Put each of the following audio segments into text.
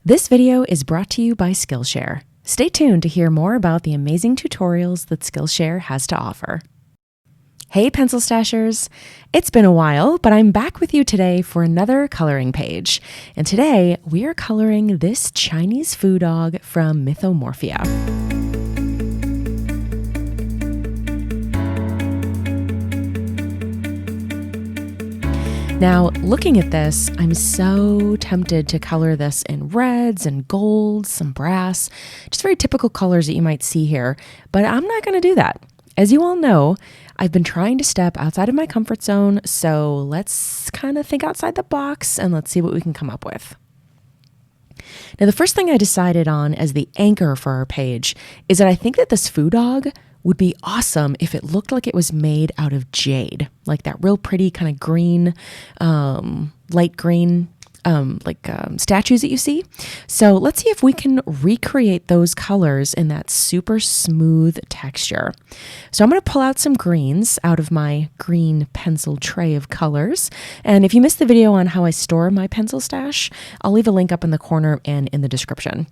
This video is brought to you by Skillshare. Stay tuned to hear more about the amazing tutorials that Skillshare has to offer. Hey PencilStashers! It's been a while, but I'm back with you today for another coloring page. And today we are coloring this Chinese food dog from Mythomorphia. Now, looking at this, I'm so tempted to color this in reds and golds, some brass, just very typical colors that you might see here, but I'm not going to do that. As you all know, I've been trying to step outside of my comfort zone, so let's kind of think outside the box and let's see what we can come up with. Now, the first thing I decided on as the anchor for our page is that I think that this food dog would be awesome if it looked like it was made out of jade, like that real pretty kind of green, light green, statues that you see. So let's see if we can recreate those colors in that super smooth texture. So I'm going to pull out some greens out of my green pencil tray of colors. And if you missed the video on how I store my pencil stash, I'll leave a link up in the corner and in the description.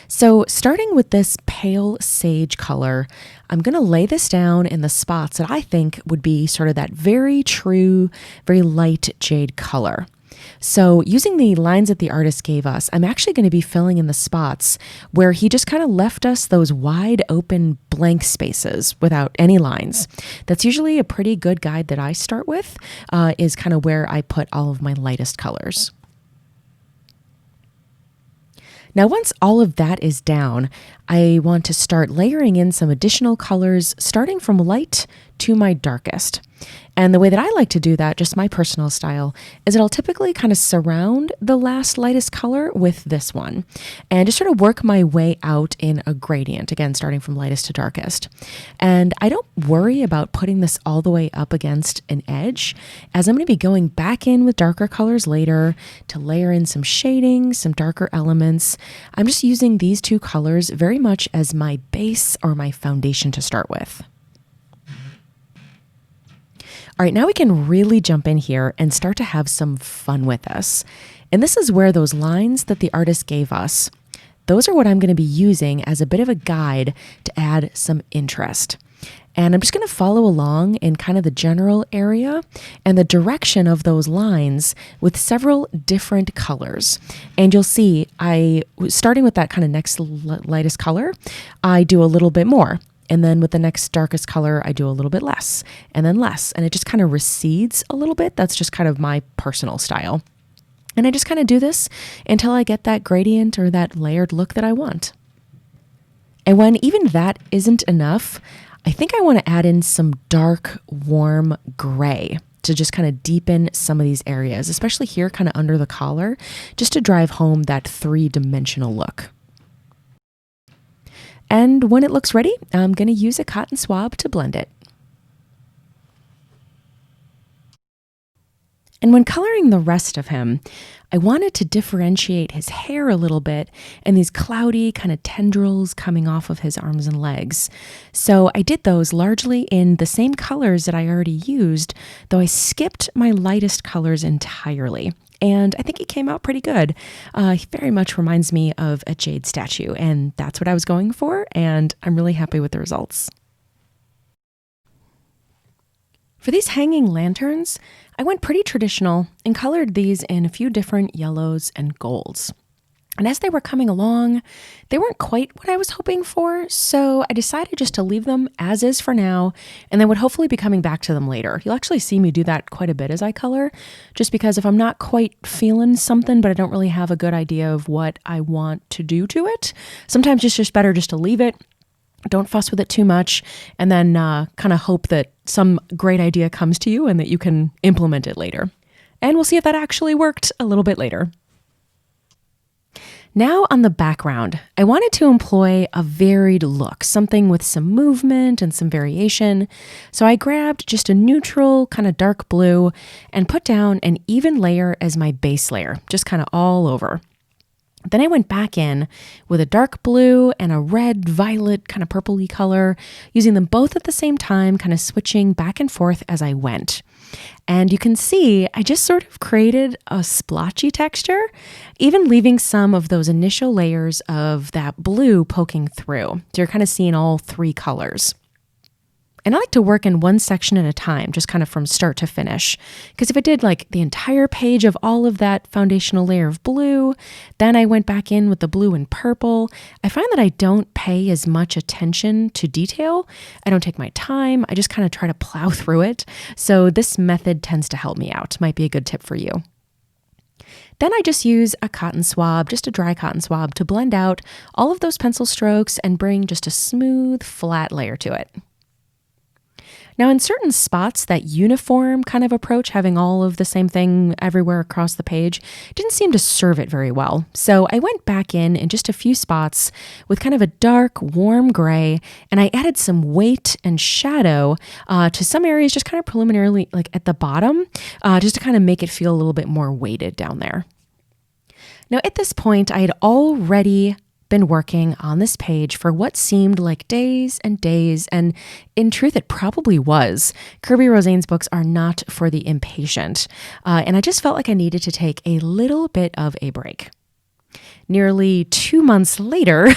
So starting with this pale sage color, I'm going to lay this down in the spots that I think would be sort of that very true, very light jade color. So using the lines that the artist gave us, I'm actually going to be filling in the spots where he just kind of left us those wide open blank spaces without any lines. That's usually a pretty good guide that I start with, is kind of where I put all of my lightest colors. Now, once all of that is down, I want to start layering in some additional colors, starting from light to my darkest. And the way that I like to do that, just my personal style, is that I'll typically kind of surround the last lightest color with this one and just sort of work my way out in a gradient, again, starting from lightest to darkest. And I don't worry about putting this all the way up against an edge, as I'm going to be going back in with darker colors later to layer in some shading, some darker elements. I'm just using these two colors very much as my base or my foundation to start with. All right, now we can really jump in here and start to have some fun with this. And this is where those lines that the artist gave us, those are what I'm going to be using as a bit of a guide to add some interest. And I'm just going to follow along in kind of the general area and the direction of those lines with several different colors. And you'll see, starting with that kind of next lightest color, I do a little bit more. And then with the next darkest color, I do a little bit less and then less. And it just kind of recedes a little bit. That's just kind of my personal style. And I just kind of do this until I get that gradient or that layered look that I want. And when even that isn't enough, I think I want to add in some dark, warm gray to just kind of deepen some of these areas, especially here kind of under the collar, just to drive home that three-dimensional look. And when it looks ready, I'm going to use a cotton swab to blend it. And when coloring the rest of him, I wanted to differentiate his hair a little bit and these cloudy kind of tendrils coming off of his arms and legs. So I did those largely in the same colors that I already used, though I skipped my lightest colors entirely. And I think it came out pretty good. He very much reminds me of a jade statue, and that's what I was going for, and I'm really happy with the results. For these hanging lanterns, I went pretty traditional and colored these in a few different yellows and golds. And as they were coming along, they weren't quite what I was hoping for, so I decided just to leave them as is for now, and then would hopefully be coming back to them later. You'll actually see me do that quite a bit as I color, just because if I'm not quite feeling something, but I don't really have a good idea of what I want to do to it, sometimes it's just better just to leave it, don't fuss with it too much, and then kind of hope that some great idea comes to you and that you can implement it later. And we'll see if that actually worked a little bit later. Now on the background, I wanted to employ a varied look, something with some movement and some variation. So I grabbed just a neutral kind of dark blue and put down an even layer as my base layer, just kind of all over. Then I went back in with a dark blue and a red, violet, kind of purpley color, using them both at the same time, kind of switching back and forth as I went. And you can see I just sort of created a splotchy texture, even leaving some of those initial layers of that blue poking through. So you're kind of seeing all three colors. And I like to work in one section at a time, just kind of from start to finish. Because if I did like the entire page of all of that foundational layer of blue, then I went back in with the blue and purple, I find that I don't pay as much attention to detail. I don't take my time. I just kind of try to plow through it. So this method tends to help me out. Might be a good tip for you. Then I just use a cotton swab, just a dry cotton swab, to blend out all of those pencil strokes and bring just a smooth, flat layer to it. Now, in certain spots, that uniform kind of approach, having all of the same thing everywhere across the page, didn't seem to serve it very well. So I went back in just a few spots with kind of a dark, warm gray, and I added some weight and shadow to some areas, just kind of preliminarily, like at the bottom, just to kind of make it feel a little bit more weighted down there. Now, at this point, I had already been working on this page for what seemed like days and days, and in truth, it probably was. Kerby Rosanes books are not for the impatient, and I just felt like I needed to take a little bit of a break. Nearly 2 months later,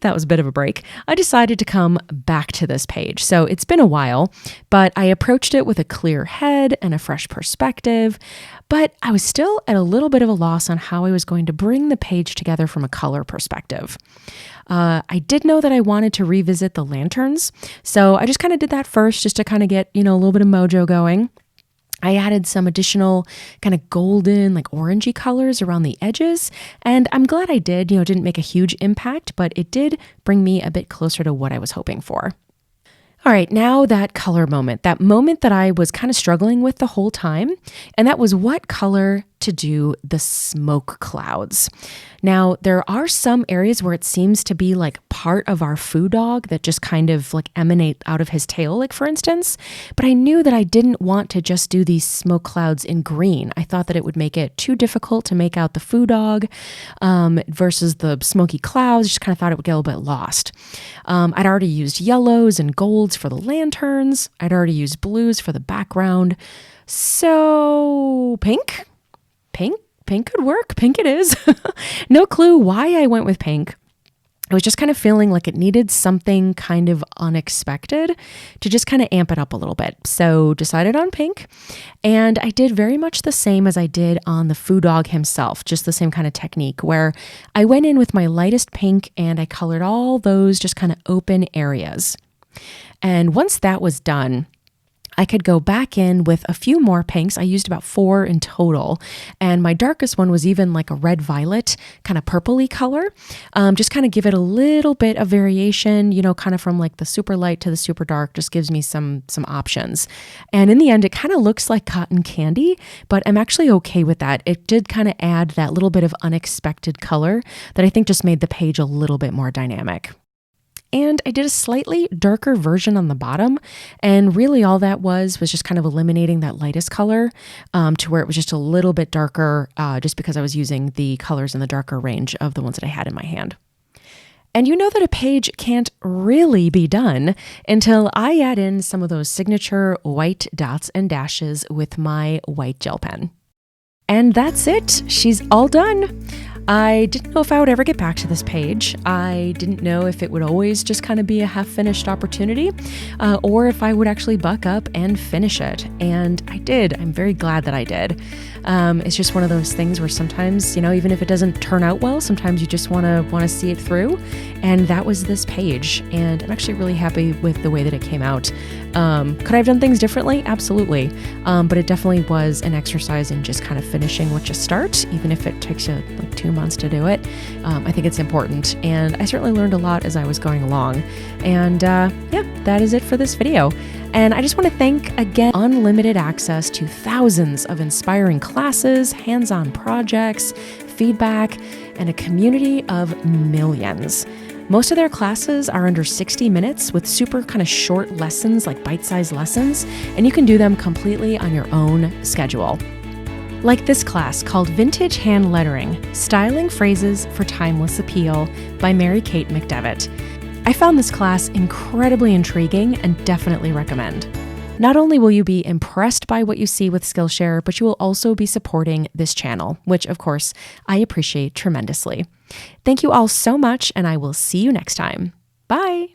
that was a bit of a break, I decided to come back to this page. So it's been a while, but I approached it with a clear head and a fresh perspective, but I was still at a little bit of a loss on how I was going to bring the page together from a color perspective. I did know that I wanted to revisit the lanterns, so I just kind of did that first just to kind of get, a little bit of mojo going. I added some additional kind of golden, like orangey colors around the edges, and I'm glad I did. It didn't make a huge impact, but it did bring me a bit closer to what I was hoping for. All right, now that color moment, that moment that I was kind of struggling with the whole time, and that was what color to do the smoke clouds. Now, there are some areas where it seems to be like part of our foo dog that just kind of like emanate out of his tail, like for instance, but I knew that I didn't want to just do these smoke clouds in green. I thought that it would make it too difficult to make out the foo dog versus the smoky clouds. Just kind of thought it would get a little bit lost. I'd already used yellows and golds for the lanterns. I'd already used blues for the background. So pink could work. Pink it is. No clue why I went with pink. I was just kind of feeling like it needed something kind of unexpected to just kind of amp it up a little bit. So decided on pink, and I did very much the same as I did on the foo dog himself, just the same kind of technique where I went in with my lightest pink and I colored all those just kind of open areas. And once that was done, I could go back in with a few more pinks. I used about 4 in total. And my darkest one was even like a red violet, kind of purpley color. Just kind of give it a little bit of variation, kind of from like the super light to the super dark, just gives me some options. And in the end, it kind of looks like cotton candy, but I'm actually okay with that. It did kind of add that little bit of unexpected color that I think just made the page a little bit more dynamic. And I did a slightly darker version on the bottom. And really all that was just kind of eliminating that lightest color to where it was just a little bit darker just because I was using the colors in the darker range of the ones that I had in my hand. And you know that a page can't really be done until I add in some of those signature white dots and dashes with my white gel pen. And that's it. She's all done. I didn't know if I would ever get back to this page. I didn't know if it would always just kind of be a half-finished opportunity or if I would actually buck up and finish it. And I did. I'm very glad that I did. It's just one of those things where sometimes, even if it doesn't turn out well, sometimes you just want to see it through. And that was this page. And I'm actually really happy with the way that it came out. Could I have done things differently? Absolutely. But it definitely was an exercise in just kind of finishing what you start, even if it takes you like 2 months to do it. I think it's important. And I certainly learned a lot as I was going along. And that is it for this video. And I just want to thank, again, unlimited access to thousands of inspiring classes, hands-on projects, feedback, and a community of millions. Most of their classes are under 60 minutes with super kind of short lessons, like bite-sized lessons, and you can do them completely on your own schedule. Like this class called Vintage Hand Lettering, Styling Phrases for Timeless Appeal by Mary Kate McDevitt. I found this class incredibly intriguing and definitely recommend. Not only will you be impressed by what you see with Skillshare, but you will also be supporting this channel, which of course I appreciate tremendously. Thank you all so much, and I will see you next time. Bye!